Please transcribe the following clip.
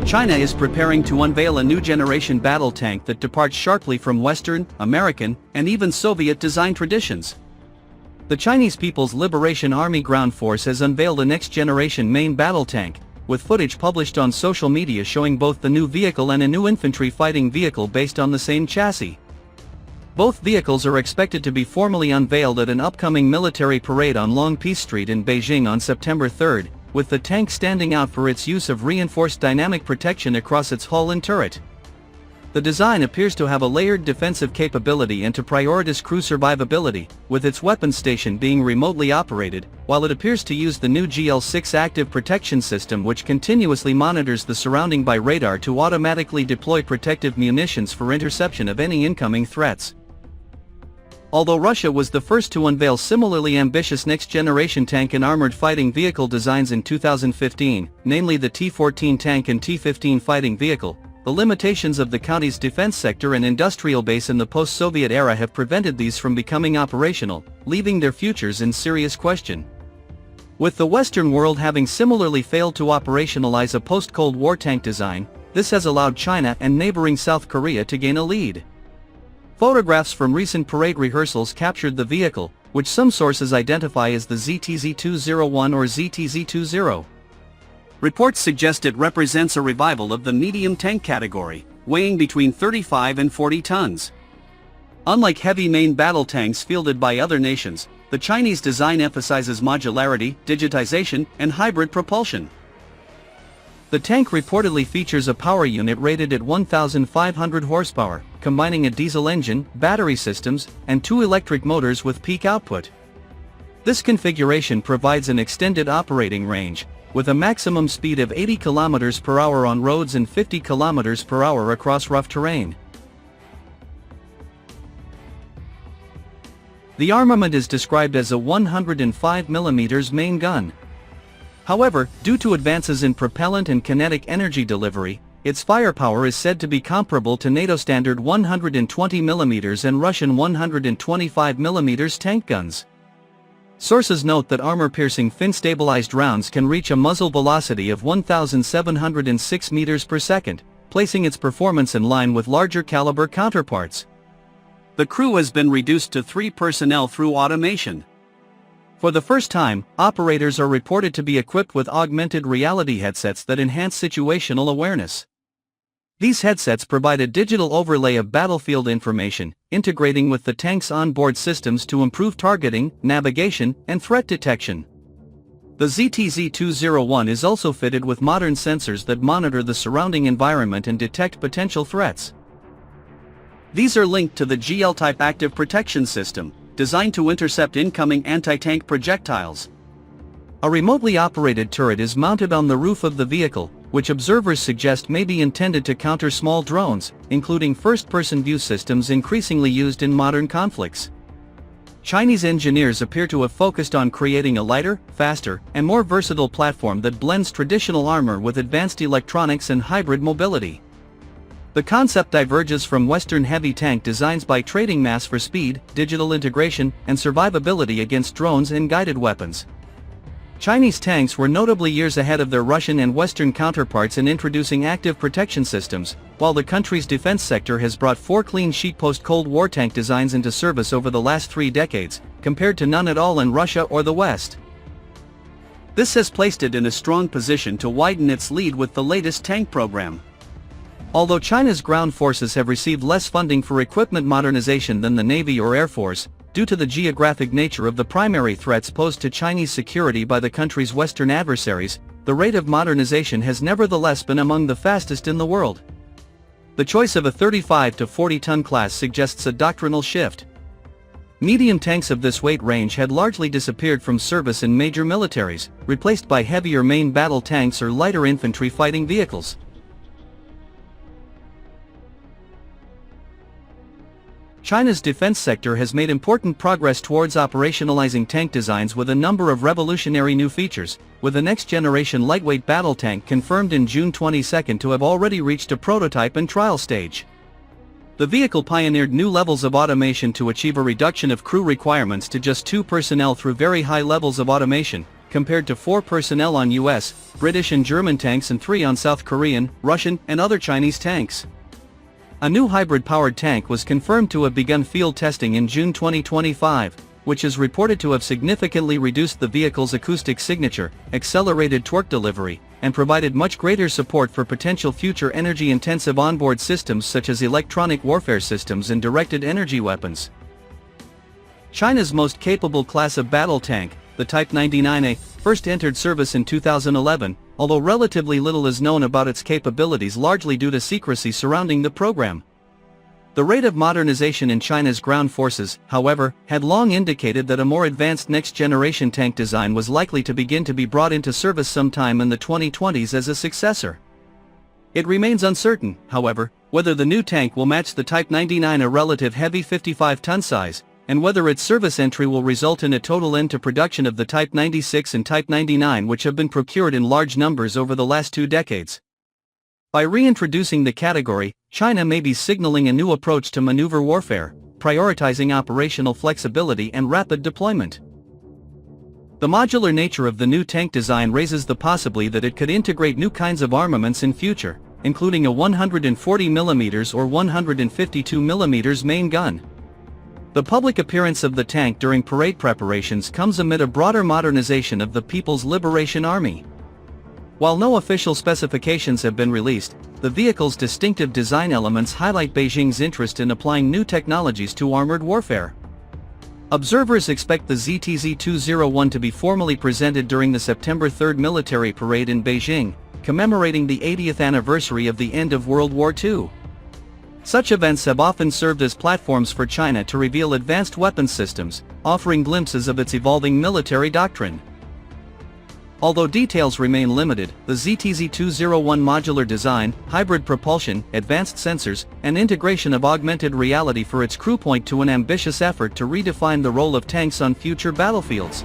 China is preparing to unveil a new generation battle tank that departs sharply from Western, American, and even Soviet design traditions. The Chinese People's Liberation Army Ground Force has unveiled a next-generation main battle tank, with footage published on social media showing both the new vehicle and a new infantry fighting vehicle based on the same chassis. Both vehicles are expected to be formally unveiled at an upcoming military parade on Long Peace Street in Beijing on September 3, with the tank standing out for its use of reinforced dynamic protection across its hull and turret. The design appears to have a layered defensive capability and to prioritize crew survivability, with its weapons station being remotely operated, while it appears to use the new GL6 active protection system, which continuously monitors the surrounding by radar to automatically deploy protective munitions for interception of any incoming threats. Although Russia was the first to unveil similarly ambitious next-generation tank and armored fighting vehicle designs in 2015, namely the T-14 tank and T-15 fighting vehicle, the limitations of the country's defense sector and industrial base in the post-Soviet era have prevented these from becoming operational, leaving their futures in serious question. With the Western world having similarly failed to operationalize a post-Cold War tank design, this has allowed China and neighboring South Korea to gain a lead. Photographs from recent parade rehearsals captured the vehicle, which some sources identify as the ZTZ-201 or ZTZ-20. Reports suggest it represents a revival of the medium tank category, weighing between 35 and 40 tons. Unlike heavy main battle tanks fielded by other nations, the Chinese design emphasizes modularity, digitization, and hybrid propulsion. The tank reportedly features a power unit rated at 1,500 horsepower, combining a diesel engine, battery systems, and 2 electric motors with peak output. This configuration provides an extended operating range, with a maximum speed of 80 km per hour on roads and 50 km per hour across rough terrain. The armament is described as a 105mm main gun. However, due to advances in propellant and kinetic energy delivery, its firepower is said to be comparable to NATO standard 120mm and Russian 125mm tank guns. Sources note that armor-piercing fin-stabilized rounds can reach a muzzle velocity of 1,706 meters per second, placing its performance in line with larger caliber counterparts. The crew has been reduced to 3 personnel through automation. For the first time, operators are reported to be equipped with augmented reality headsets that enhance situational awareness. These headsets provide a digital overlay of battlefield information, integrating with the tank's onboard systems to improve targeting, navigation, and threat detection. The ZTZ-201 is also fitted with modern sensors that monitor the surrounding environment and detect potential threats. These are linked to the GL-type active protection system, designed to intercept incoming anti-tank projectiles. A remotely operated turret is mounted on the roof of the vehicle, which observers suggest may be intended to counter small drones, including first-person view systems increasingly used in modern conflicts. Chinese engineers appear to have focused on creating a lighter, faster, and more versatile platform that blends traditional armor with advanced electronics and hybrid mobility. The concept diverges from Western heavy tank designs by trading mass for speed, digital integration, and survivability against drones and guided weapons. Chinese tanks were notably years ahead of their Russian and Western counterparts in introducing active protection systems, while the country's defense sector has brought 4 clean sheet post-Cold War tank designs into service over the last 3 decades, compared to none at all in Russia or the West. This has placed it in a strong position to widen its lead with the latest tank program. Although China's ground forces have received less funding for equipment modernization than the Navy or Air Force, due to the geographic nature of the primary threats posed to Chinese security by the country's Western adversaries, the rate of modernization has nevertheless been among the fastest in the world. The choice of a 35 to 40-ton class suggests a doctrinal shift. Medium tanks of this weight range had largely disappeared from service in major militaries, replaced by heavier main battle tanks or lighter infantry fighting vehicles. China's defense sector has made important progress towards operationalizing tank designs with a number of revolutionary new features, with the next-generation lightweight battle tank confirmed in June 22 to have already reached a prototype and trial stage. The vehicle pioneered new levels of automation to achieve a reduction of crew requirements to just 2 personnel through very high levels of automation, compared to 4 personnel on US, British and German tanks and 3 on South Korean, Russian, and other Chinese tanks. A new hybrid-powered tank was confirmed to have begun field testing in June 2025, which is reported to have significantly reduced the vehicle's acoustic signature, accelerated torque delivery, and provided much greater support for potential future energy-intensive onboard systems such as electronic warfare systems and directed energy weapons. China's most capable class of battle tank, the Type 99A, first entered service in 2011, although relatively little is known about its capabilities largely due to secrecy surrounding the program. The rate of modernization in China's ground forces, however, had long indicated that a more advanced next-generation tank design was likely to begin to be brought into service sometime in the 2020s as a successor. It remains uncertain, however, whether the new tank will match the Type 99 a relative heavy 55-ton size, and whether its service entry will result in a total end to production of the Type 96 and Type 99, which have been procured in large numbers over the last 2 decades. By reintroducing the category, China may be signaling a new approach to maneuver warfare, prioritizing operational flexibility and rapid deployment. The modular nature of the new tank design raises the possibility that it could integrate new kinds of armaments in future, including a 140mm or 152mm main gun. The public appearance of the tank during parade preparations comes amid a broader modernization of the People's Liberation Army. While no official specifications have been released, the vehicle's distinctive design elements highlight Beijing's interest in applying new technologies to armored warfare. Observers expect the ZTZ-201 to be formally presented during the September 3 military parade in Beijing, commemorating the 80th anniversary of the end of World War II. Such events have often served as platforms for China to reveal advanced weapons systems, offering glimpses of its evolving military doctrine. Although details remain limited, the ZTZ-201 modular design, hybrid propulsion, advanced sensors, and integration of augmented reality for its crew point to an ambitious effort to redefine the role of tanks on future battlefields.